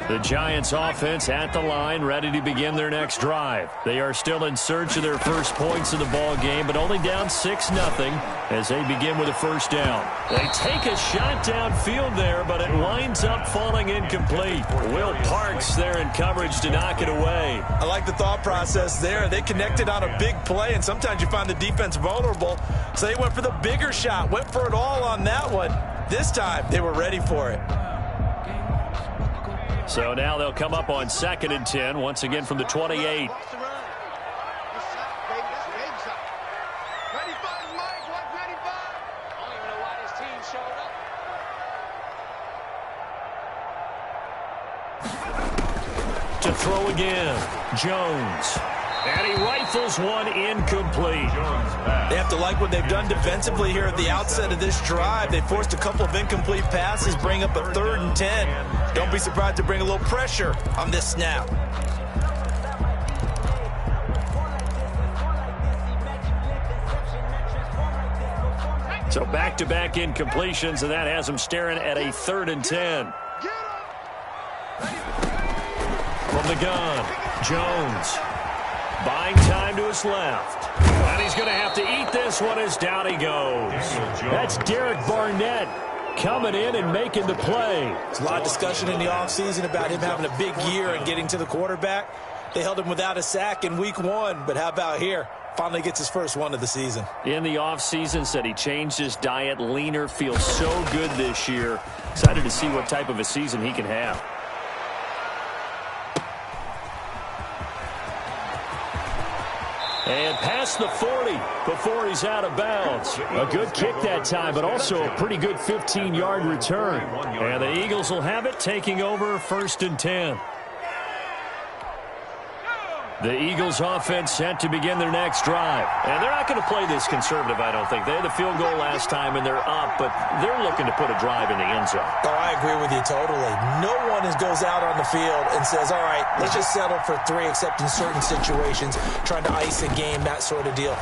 The Giants offense at the line, ready to begin their next drive. They are still in search of their first points in the ball game, but only down 6-0 as they begin with a first down. They take a shot downfield there, but it winds up falling incomplete. Will Parks there in coverage to knock it away. I like the thought process there. They connected on a big play, and sometimes you find the defense vulnerable, so they went for the bigger shot, went for it all on that one. This time, they were ready for it. So now they'll come up on 2nd and 10, once again from the 28. To throw again, Jones. And he rifles one incomplete. They have to like what they've done defensively here at the outset of this drive. They forced a couple of incomplete passes, bring up a 3rd and 10. Don't be surprised to bring a little pressure on this snap. So back-to-back incompletions, and that has them staring at a 3rd and 10. From the gun, Jones. Buying time to his left. And he's going to have to eat this one as down he goes. That's Derek Barnett coming in and making the play. There's a lot of discussion in the offseason about him having a big year and getting to the quarterback. They held him without a sack in week 1, but how about here? Finally gets his first one of the season. In the offseason, said he changed his diet, leaner, feels so good this year. Excited to see what type of a season he can have. And past the 40 before he's out of bounds. A good kick that time, but also a pretty good 15-yard return. And the Eagles will have it, taking over 1st and 10. The Eagles offense set to begin their next drive. And they're not going to play this conservative, I don't think. They had the field goal last time, and they're up, but they're looking to put a drive in the end zone. Oh, I agree with you totally. No one goes out on the field and says, all right, let's just settle for 3, except in certain situations, trying to ice a game, that sort of deal.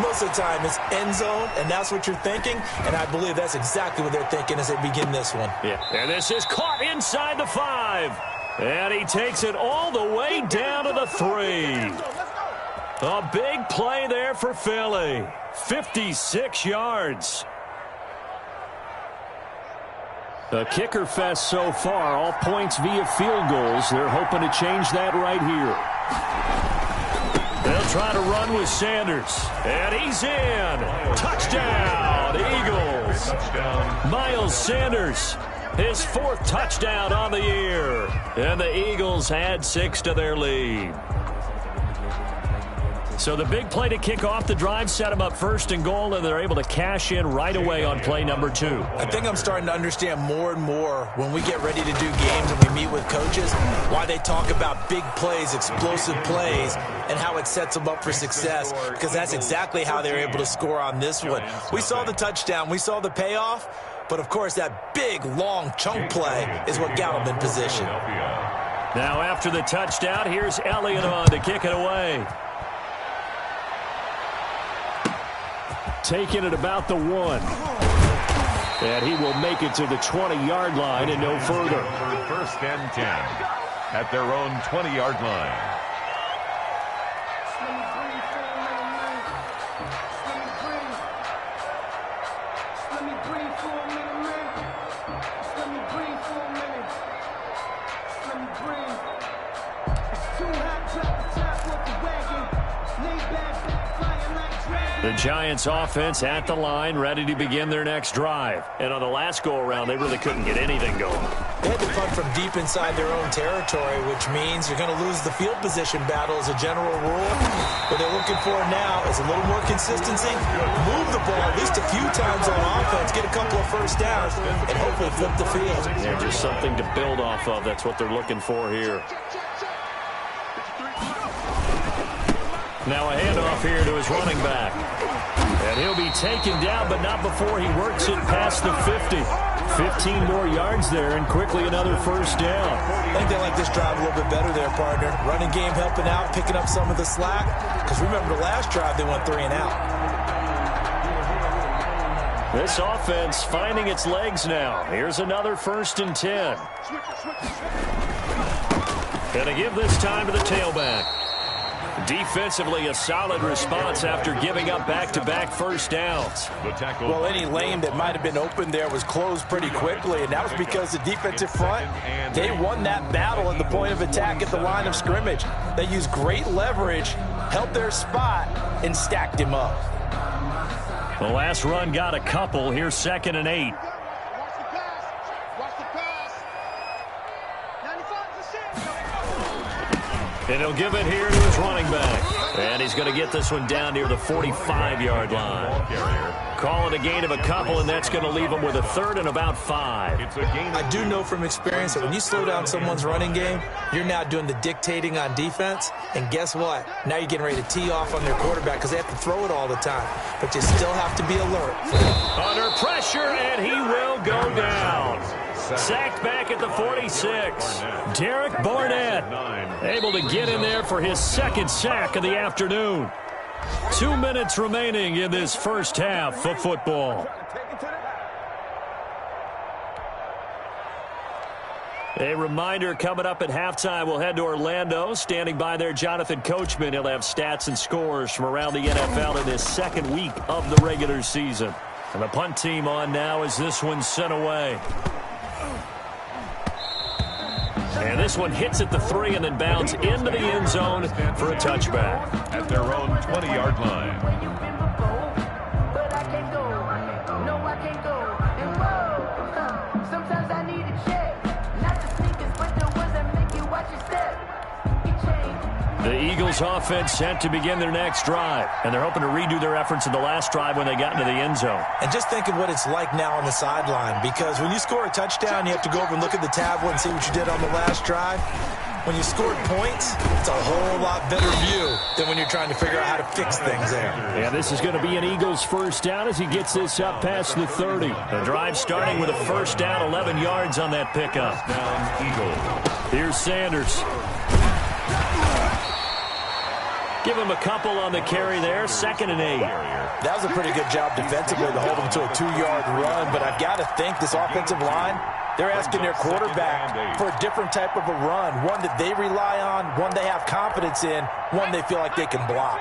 Most of the time, it's end zone, and that's what you're thinking, and I believe that's exactly what they're thinking as they begin this one. Yeah, and this is caught inside the 5. And he takes it all the way down to the 3. A big play there for Philly. 56 yards. The kicker fest so far, all points via field goals. They're hoping to change that right here. They'll try to run with Sanders. And he's in. Touchdown, Eagles. Miles Sanders. His 4th touchdown on the year. And the Eagles add 6 to their lead. So the big play to kick off the drive set them up 1st and goal, and they're able to cash in right away on play number 2. I think I'm starting to understand more and more when we get ready to do games and we meet with coaches why they talk about big plays, explosive plays, and how it sets them up for success, because that's exactly how they're able to score on this one. We saw the touchdown. We saw the payoff. But, of course, that big, long chunk play is what got them in position. Now, after the touchdown, here's Elliott on to kick it away. Taking it about the 1. And he will make it to the 20-yard line and no further. 1st and 10 at their own 20-yard line. The Giants offense at the line, ready to begin their next drive. And on the last go-around, they really couldn't get anything going. They had to punt from deep inside their own territory, which means you're going to lose the field position battle as a general rule. What they're looking for now is a little more consistency, move the ball at least a few times on offense, get a couple of first downs, and hopefully flip the field. Yeah, just something to build off of. That's what they're looking for here. Now a handoff here to his running back. And he'll be taken down, but not before he works it past the 50. 15 more yards there, and quickly another first down. I think they like this drive a little bit better there, partner. Running game helping out, picking up some of the slack. Because remember the last drive, they went 3 and out. This offense finding its legs now. Here's another 1st and 10. Gonna give this time to the tailback. Defensively, a solid response after giving up back-to-back first downs. Well, any lane that might have been open there was closed pretty quickly, and that was because the defensive front, they won that battle at the point of attack at the line of scrimmage. They used great leverage, held their spot, and stacked him up. The last run got a couple. Here's 2nd and 8. And he'll give it here to his running back. And he's going to get this one down near the 45-yard line. Call it a gain of a couple, and that's going to leave him with a 3rd and about 5. I do know from experience that when you slow down someone's running game, you're now doing the dictating on defense. And guess what? Now you're getting ready to tee off on their quarterback because they have to throw it all the time. But you still have to be alert. Under pressure, and he will go down. Sacked back at the 46. Derek Barnett able to get in there for his 2nd sack of the afternoon. 2 minutes remaining in this first half of football. A reminder, coming up at halftime, we'll head to Orlando. Standing by there, Jonathan Coachman. He'll have stats and scores from around the NFL in this 2nd week of the regular season. And the punt team on now as this one's sent away. And this one hits at the 3 and then bounds into the end zone for a touchback. At their own 20-yard line. The Eagles offense set to begin their next drive, and they're hoping to redo their efforts in the last drive when they got into the end zone. And just think of what it's like now on the sideline, because when you score a touchdown, you have to go over and look at the tablet and see what you did on the last drive. When you scored points, it's a whole lot better view than when you're trying to figure out how to fix things there. Yeah, this is going to be an Eagles 1st down as he gets this up past the 30. The drive starting with a 1st down, 11 yards on that pickup. Down Eagles. Here's Sanders. Give him a couple on the carry there. 2nd and 8. That was a pretty good job defensively to hold him to a 2-yard run, but I've got to think this offensive line, they're asking their quarterback for a different type of a run, one that they rely on, one they have confidence in, one they feel like they can block.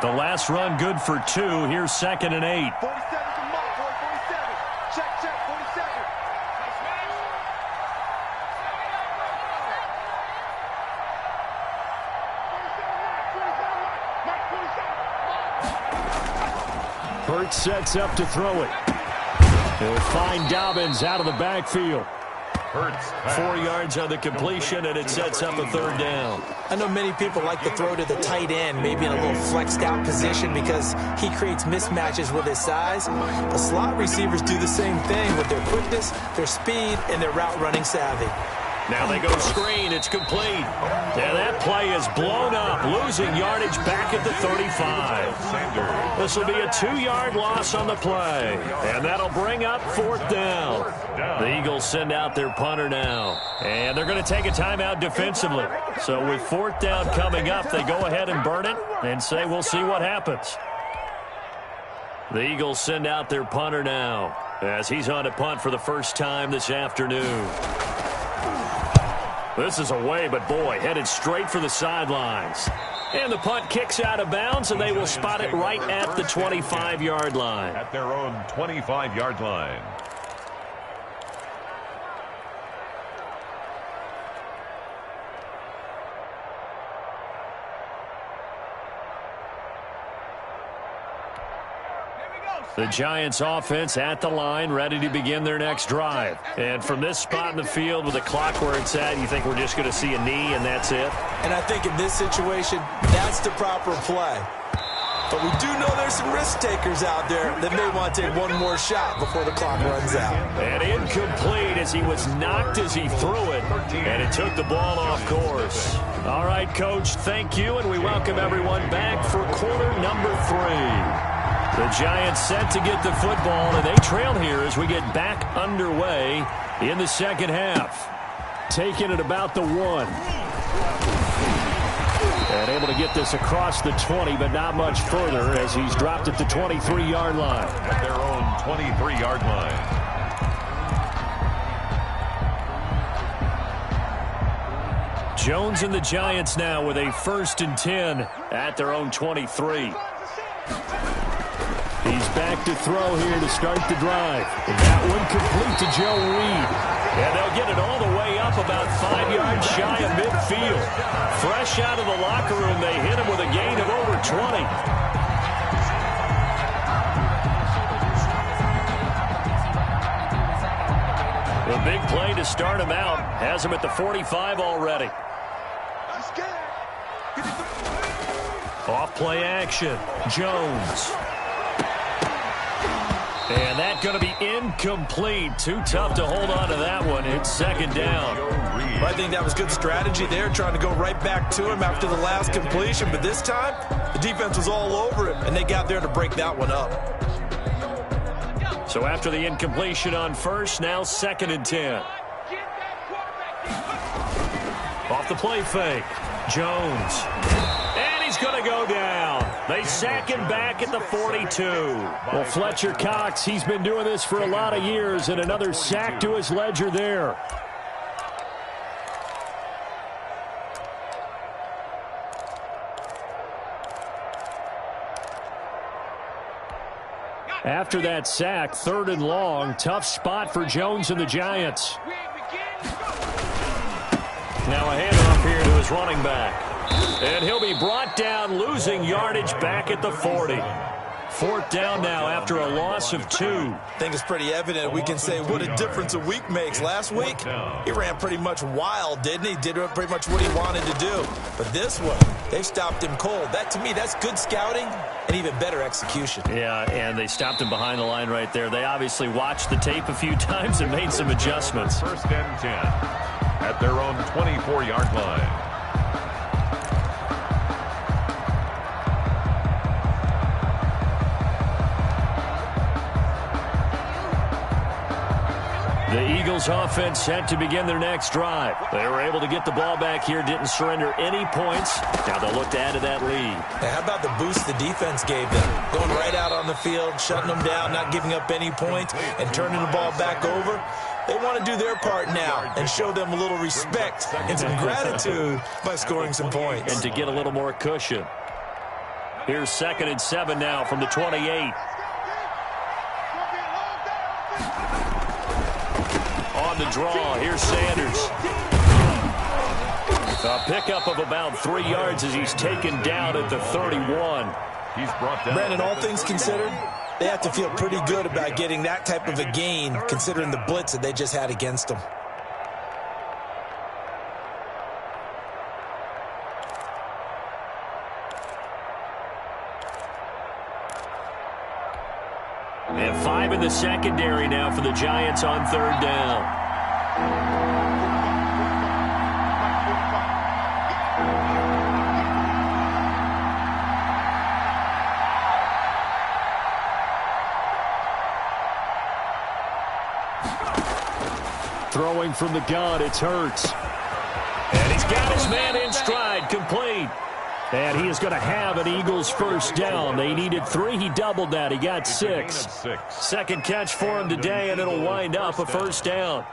The last run good for 2. Here's 2nd and 8. 47 to Mark, boy, 47. Check, 47. Burt sets up to throw it. He'll find Dobbins out of the backfield. 4 yards on the completion, and it sets up a 3rd down. I know many people like to throw to the tight end, maybe in a little flexed out position because he creates mismatches with his size. But slot receivers do the same thing with their quickness, their speed, and their route running savvy. Now they go screen. It's complete. And that play is blown up, losing yardage back at the 35. This will be a 2-yard loss on the play. And that'll bring up 4th down. The Eagles send out their punter now. And they're going to take a timeout defensively. So with 4th down coming up, they go ahead and burn it and say we'll see what happens. The Eagles send out their punter now as he's on to punt for the first time this afternoon. This is away, but boy, headed straight for the sidelines. And the punt kicks out of bounds, and they will spot it right at the 25-yard line. At their own 25-yard line. The Giants offense at the line, ready to begin their next drive. And from this spot in the field with the clock where it's at, you think we're just going to see a knee and that's it? And I think in this situation, that's the proper play. But we do know there's some risk takers out there that may want to take one more shot before the clock runs out. And incomplete as he was knocked as he threw it. And it took the ball off course. All right, Coach, thank you, and we welcome everyone back for quarter number 3. The Giants set to get the football, and they trail here as we get back underway in the second half. Taking it about the 1. And able to get this across the 20, but not much further as he's dropped at the 23-yard line. At their own 23-yard line. Jones and the Giants now with a 1st and 10 at their own 23. He's back to throw here to start the drive. And that one complete to Joe Reed. And they'll get it all the way up about 5 yards shy of midfield. Fresh out of the locker room, they hit him with a gain of over 20. The big play to start him out has him at the 45 already. Off play action. Jones. And that's going to be incomplete. Too tough to hold on to that one. It's 2nd down. I think that was good strategy there, trying to go right back to him after the last completion. But this time, the defense was all over him, and they got there to break that one up. So after the incompletion on 1st, now 2nd and 10. Off the play fake. Jones. And he's going to go down. They sack him back at the 42. Well, Fletcher Cox, he's been doing this for a lot of years, and another sack to his ledger there. After that sack, 3rd and long. Tough spot for Jones and the Giants. Now a handoff here to his running back. And he'll be brought down, losing yardage back at the 40. 4th down now after a loss of 2. I think it's pretty evident. We can say what a difference a week makes. Last week, he ran pretty much wild, didn't he? Did pretty much what he wanted to do. But this one, they stopped him cold. That, to me, that's good scouting and even better execution. Yeah, and they stopped him behind the line right there. They obviously watched the tape a few times and made some adjustments. 1st and 10 at their own 24-yard line. The Eagles offense set to begin their next drive. They were able to get the ball back here, didn't surrender any points. Now they'll look to add to that lead. Hey, how about the boost the defense gave them? Going right out on the field, shutting them down, not giving up any points, and turning the ball back over. They want to do their part now and show them a little respect and some gratitude by scoring some points. And to get a little more cushion. Here's 2nd and 7 now from the 28. On the draw, here's Sanders. A pickup of about 3 yards as he's taken down at the 31. He's brought down. Brandon, all things considered, they have to feel pretty good about getting that type of a gain, considering the blitz that they just had against them. And 5 in the secondary now for the Giants on 3rd down. Throwing from the gun, it's Hurts. And he's got his man in stride, complete. And he is going to have an Eagles 1st down. They needed 3. He doubled that. He got 6. 2nd catch for him today, and it'll wind up a 1st down.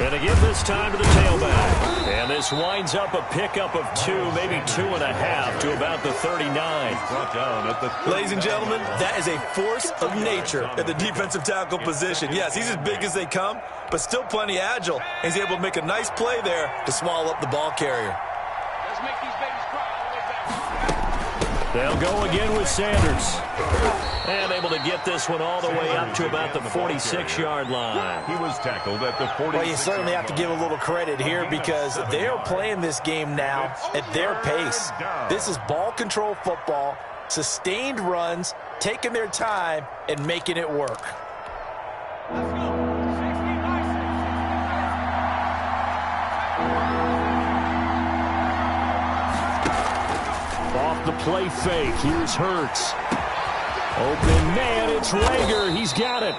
And again this time to the tailback. And this winds up a pickup of 2, maybe 2.5 to about the 39. Brought down at the Ladies and gentlemen, that is a force of nature at the defensive tackle position. Yes, he's as big as they come, but still plenty agile. He's able to make a nice play there to swallow up the ball carrier. Let's make these babies cry all the way back. They'll go again with Sanders. And able to get this one all the way up to about the 46-yard line. He was tackled at the 46. Well, you certainly have to give a little credit here because they're playing this game now at their pace. This is ball control football, sustained runs, taking their time, and making it work. Let's go. the play fake. Here's Hurts. Open man, it's Rager. He's got it.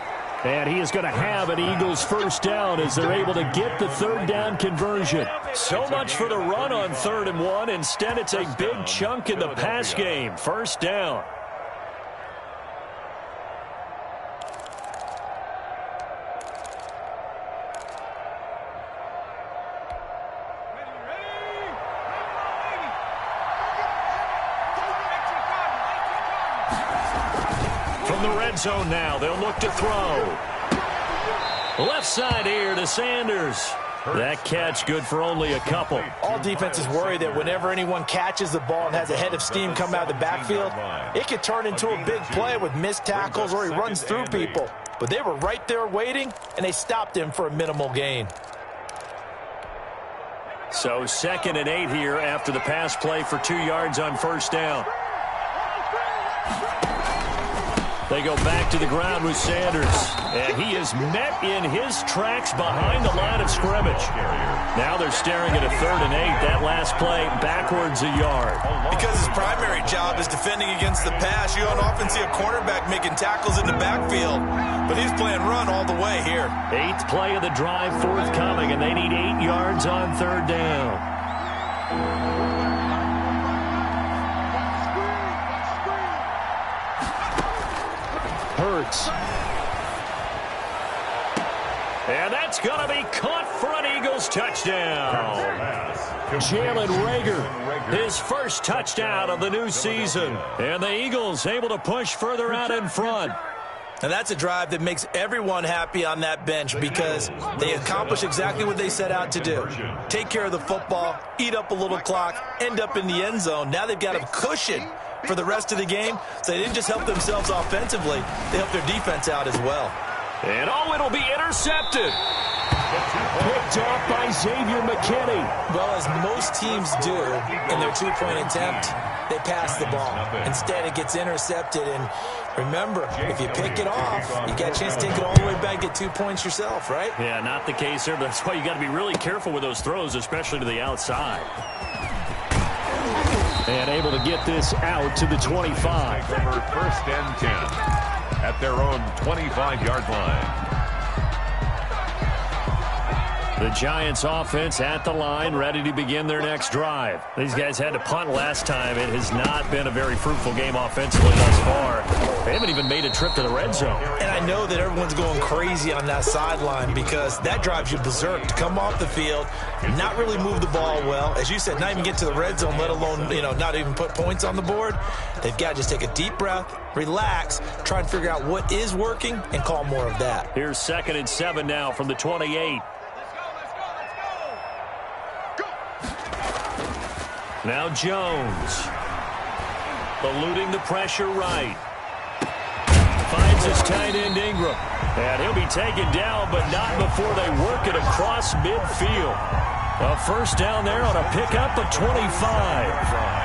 And he is going to have an Eagles first down as they're able to get the third down conversion. So much for the run on 3rd and 1. Instead, it's a big chunk in the pass game. First down. From the red zone now, they'll look to throw. Left side here to Sanders. That catch good for only a couple. All defenses worry that whenever anyone catches the ball and has a head of steam come out of the backfield, it could turn into a big play with missed tackles or he runs through people. But they were right there waiting, and they stopped him for a minimal gain. So 2nd and 8 here after the pass play for 2 yards on first down. They go back to the ground with Sanders. And he is met in his tracks behind the line of scrimmage. Now they're staring at a 3rd and 8. That last play backwards a yard. Because his primary job is defending against the pass, you don't often see a quarterback making tackles in the backfield. But he's playing run all the way here. 8th play of the drive forthcoming, and they need 8 yards on 3rd down. Hurts. And that's going to be caught for an Eagles touchdown. Jalen Rager, his first touchdown of the new season. And the Eagles able to push further out in front. And that's a drive that makes everyone happy on that bench because they accomplish exactly what they set out to do. Take care of the football, eat up a little clock, end up in the end zone. Now they've got a cushion for the rest of the game. So they didn't just help themselves offensively, they helped their defense out as well. And it'll be intercepted. Picked off by Xavier McKinney. Well, as most teams do in their two-point attempt, they pass the ball. Instead, it gets intercepted. And remember, if you pick it off, you got a chance to take it all the way back, get 2 points yourself, right? Yeah, not the case there. But that's why you got to be really careful with those throws, especially to the outside. And able to get this out to the 25. Over 1st and 10 at their own 25-yard line. The Giants offense at the line, ready to begin their next drive. These guys had to punt last time. It has not been a very fruitful game offensively thus far. They haven't even made a trip to the red zone. And I know that everyone's going crazy on that sideline because that drives you berserk to come off the field, not really move the ball well. As you said, not even get to the red zone, let alone, not even put points on the board. They've got to just take a deep breath, relax, try and figure out what is working, and call more of that. Here's 2nd and 7 now from the 28. Now Jones, eluding the pressure right. Finds his tight end Ingram. And he'll be taken down, but not before they work it across midfield. A first down there on a pickup of 25.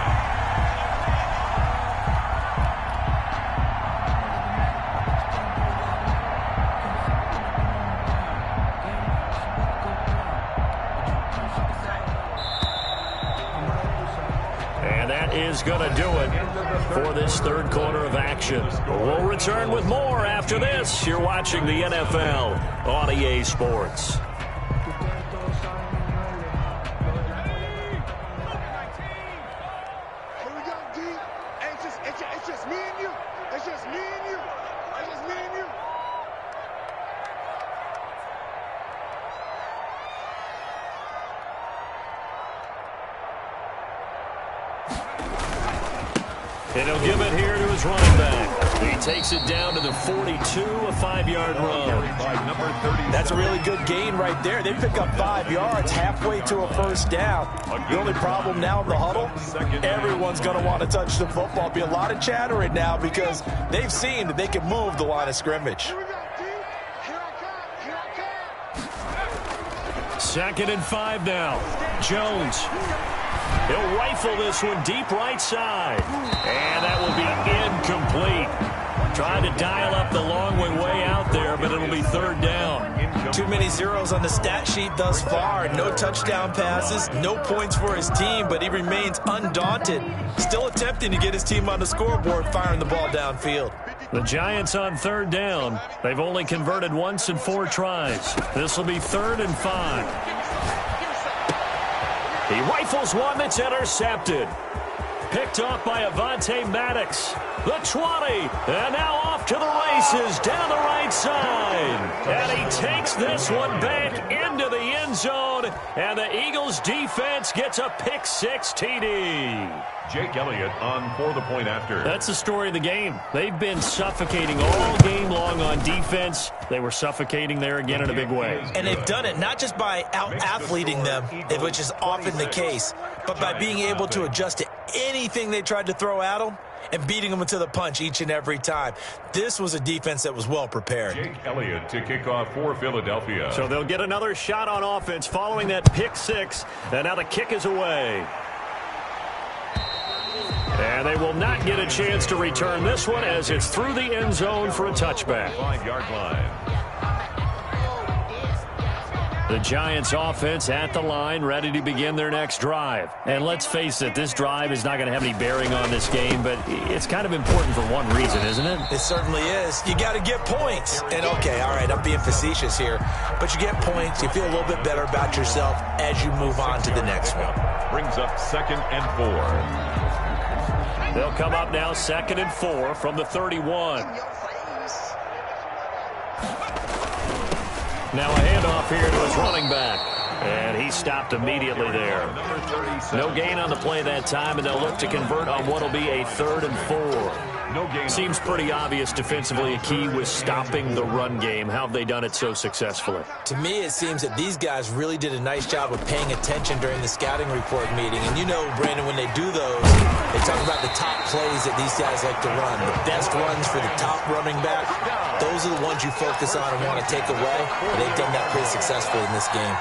Is going to do it for this 3rd quarter of action. We'll return with more after this. You're watching the NFL on EA Sports. Here we go, D. It's just me and you. It's just me and you. It's just me and you. And he'll give it here to his running back. He takes it down to the 42, a 5-yard run. That's a really good gain right there. They pick up 5 yards halfway to a first down. The only problem now in the huddle, everyone's going to want to touch the football. Be a lot of chattering now because they've seen that they can move the line of scrimmage. Here we go, D. Here I come. Here I come. 2nd and 5 now. Jones. He'll rifle this one deep right side. And that will be incomplete. Trying to dial up the long way out there, but it'll be 3rd down. Too many zeros on the stat sheet thus far. No touchdown passes, no points for his team, but he remains undaunted. Still attempting to get his team on the scoreboard, firing the ball downfield. The Giants on third down. They've only converted once in 4 tries. This will be 3rd and 5. He rifles one that's intercepted. Picked off by Avonte Maddox. The 20, and now off to the races down the right side. And he takes this one back into the end zone, and the Eagles defense gets a pick-6 TD. Jake Elliott on for the point after. That's the story of the game. They've been suffocating all game long on defense. They were suffocating there again in a big way. And they've done it not just by out-athleting them, which is often the case, but by being able to adjust to anything they tried to throw at them and beating them to the punch each and every time. This was a defense that was well prepared. Jake Elliott to kick off for Philadelphia. So they'll get another shot on offense following that pick-6, and now the kick is away. And they will not get a chance to return this one as it's through the end zone for a touchback. 5-yard line. The Giants offense at the line, ready to begin their next drive. And let's face it, this drive is not going to have any bearing on this game, but it's kind of important for one reason, isn't it? It certainly is. You got to get points. And okay, all right, I'm being facetious here, but you get points, you feel a little bit better about yourself as you move on to the next one. Brings up 2nd and 4. They'll come up now 2nd and 4 from the 31. Now a handoff here to his running back. And he stopped immediately there. No gain on the play that time, and they'll look to convert on what will be a 3rd and 4. Seems pretty obvious defensively a key was stopping the run game. How have they done it so successfully? To me, it seems that these guys really did a nice job of paying attention during the scouting report meeting. And you know, Brandon, when they do those, they talk about the top plays that these guys like to run. The best runs for the top running back, those are the ones you focus on and want to take away. And they've done that pretty successfully in this game.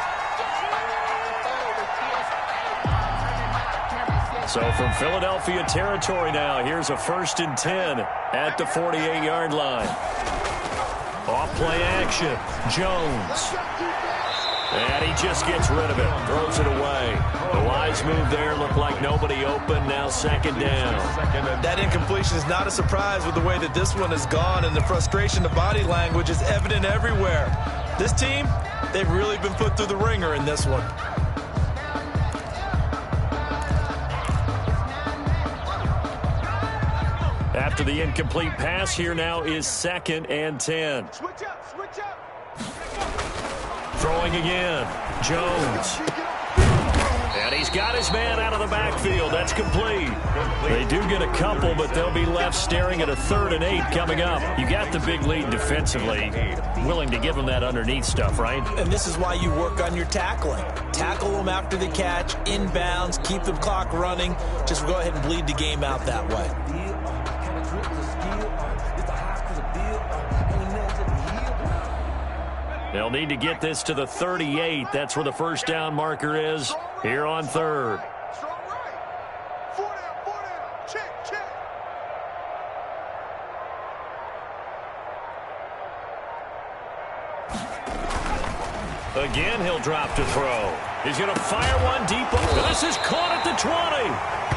So from Philadelphia territory now, here's a 1st and 10 at the 48-yard line. Off play action, Jones. And he just gets rid of it, throws it away. The wise move there, looked like nobody open, now 2nd down. That incompletion is not a surprise with the way that this one has gone, and the frustration, the body language is evident everywhere. This team, they've really been put through the ringer in this one. After the incomplete pass, here now is 2nd and 10. Switch up, switch up. Throwing again, Jones. And he's got his man out of the backfield. That's complete. They do get a couple, but they'll be left staring at a 3rd and 8 coming up. You got the big lead defensively. Willing to give them that underneath stuff, right? And this is why you work on your tackling. Tackle them after the catch, inbounds, keep the clock running. Just go ahead and bleed the game out that way. They'll need to get this to the 38. That's where the 1st down marker is here on 3rd. Strong right. 4 down, 4 down. Check, check. Again, he'll drop to throw. He's going to fire one deep. This is caught at the 20.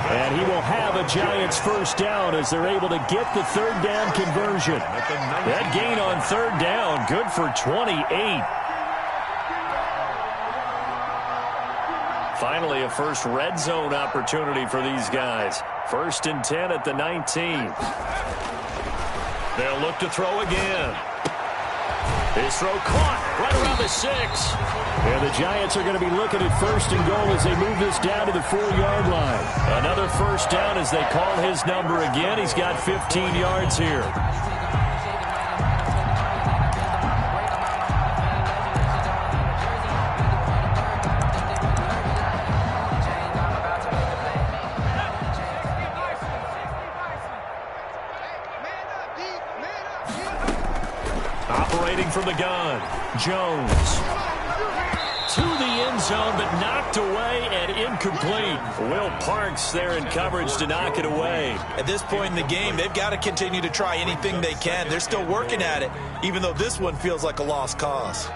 And he will have a Giants 1st down as they're able to get the 3rd down conversion. That gain on 3rd down, good for 28. Finally, a first red zone opportunity for these guys. 1st and 10 at the 19. They'll look to throw again. His throw caught right around the 6. And the Giants are going to be looking at 1st and goal as they move this down to the 4-yard line. Another 1st down as they call his number again. He's got 15 yards here. Operating from the gun, Jones. To the end zone, but knocked away and incomplete. Will Parks there in coverage to knock it away. At this point in the game, they've got to continue to try anything they can. They're still working at it, even though this one feels like a lost cause.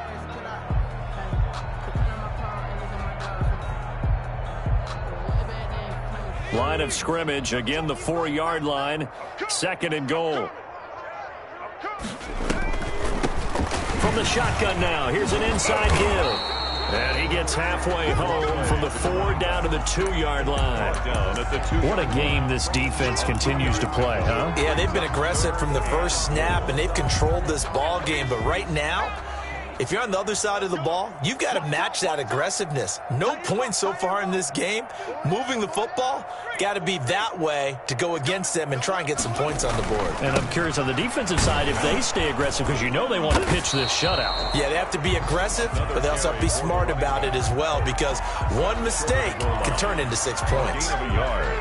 Line of scrimmage, again the 4-yard line, 2nd and goal. From the shotgun now, here's an inside give. And he gets halfway home from the 4 down to the 2-yard line. What a game this defense continues to play, huh? Yeah, they've been aggressive from the first snap, and they've controlled this ball game. But right now, if you're on the other side of the ball, you've got to match that aggressiveness. No points so far in this game. Moving the football, got to be that way to go against them and try and get some points on the board. And I'm curious on the defensive side if they stay aggressive, because you know they want to pitch this shutout. Yeah, they have to be aggressive, but they also have to be smart about it as well, because one mistake can turn into 6 points.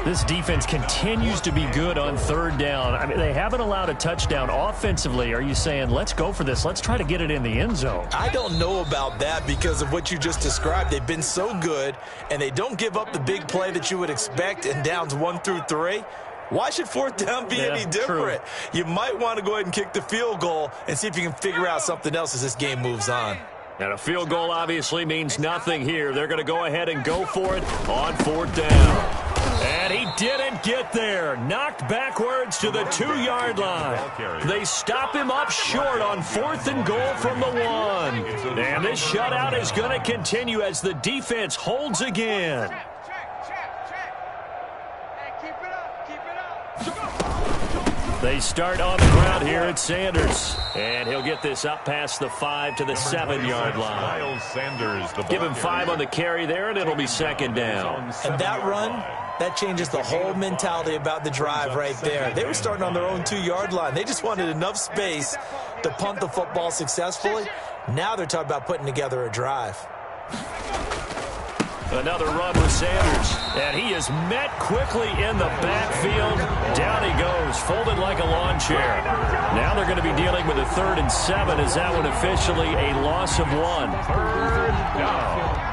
This defense continues to be good on 3rd down. I mean, they haven't allowed a touchdown offensively. Are you saying, let's go for this, let's try to get it in the end zone? I don't know about that because of what you just described. They've been so good, and they don't give up the big play that you would expect in downs 1 through 3. Why should 4th down be any different? True. You might want to go ahead and kick the field goal and see if you can figure out something else as this game moves on. And a field goal obviously means nothing here. They're going to go ahead and go for it on 4th down. And he didn't get there. Knocked backwards to the 2-yard line. They stop him up short on 4th and goal from the 1. And this shutout is going to continue as the defense holds again. They start on the ground here at Sanders. And he'll get this up past the 5 to the 7-yard line. Give him 5 on the carry there, and it'll be 2nd down. And that run, that changes the whole mentality about the drive right there. They were starting on their own 2-yard line. They just wanted enough space to punt the football successfully. Now they're talking about putting together a drive. Another run with Sanders, and he is met quickly in the backfield. Down he goes, folded like a lawn chair. Now they're going to be dealing with a 3rd and 7. Is that one officially a loss of 1? 3rd down.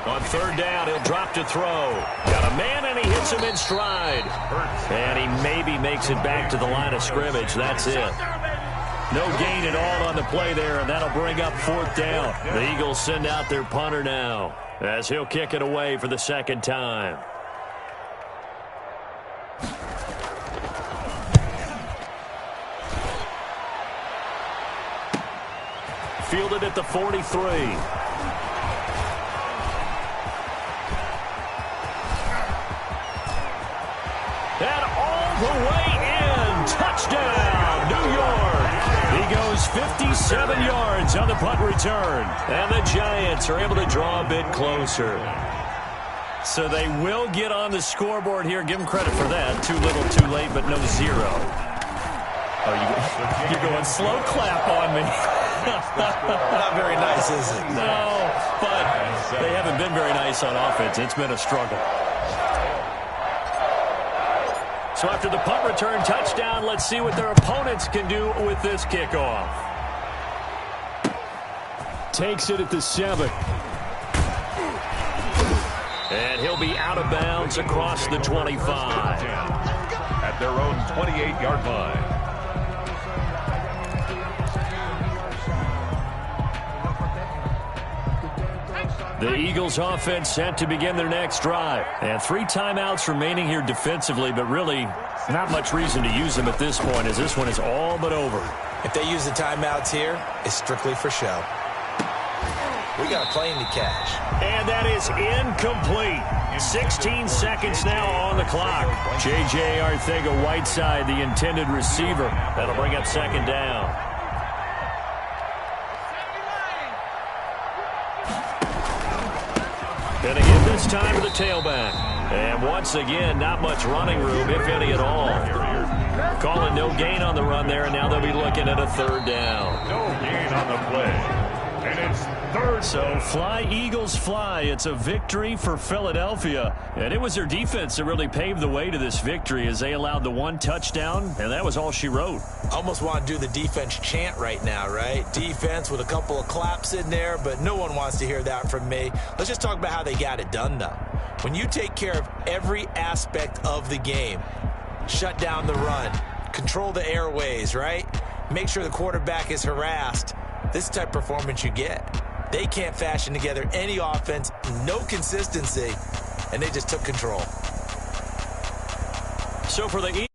On 3rd down, he'll drop to throw. Got a man, and he hits him in stride. And he maybe makes it back to the line of scrimmage. That's it. No gain at all on the play there, and that'll bring up 4th down. The Eagles send out their punter now as he'll kick it away for the 2nd time. Fielded at the 43. And all the way in. Touchdown, New York. He goes 57 yards on the punt return. And the Giants are able to draw a bit closer. So they will get on the scoreboard here. Give them credit for that. Too little, too late, but no 0. Oh, you're going slow clap on me. Not very nice, is it? No, but they haven't been very nice on offense. It's been a struggle. So after the punt return touchdown, let's see what their opponents can do with this kickoff. Takes it at the 7. And he'll be out of bounds across the 25. At their own 28-yard line. The Eagles offense set to begin their next drive. And 3 timeouts remaining here defensively, but really not much reason to use them at this point as this one is all but over. If they use the timeouts here, it's strictly for show. We got a plane to catch. And that is incomplete. 16 seconds now on the clock. J.J. Arcega-Whiteside, the intended receiver. That'll bring up 2nd down. And again this time to the tailback. And once again, not much running room, if any at all. Calling no gain on the run there, and now they'll be looking at a 3rd down. No gain on the play. And it's 3rd. So fly, Eagles, fly. It's a victory for Philadelphia. And it was their defense that really paved the way to this victory as they allowed the 1 touchdown, and that was all she wrote. Almost want to do the defense chant right now, right? Defense with a couple of claps in there, but no one wants to hear that from me. Let's just talk about how they got it done, though. When you take care of every aspect of the game, shut down the run, control the airways, right? Make sure the quarterback is harassed. this type of performance you get. They can't fashion together any offense, no consistency, and they just took control. So for the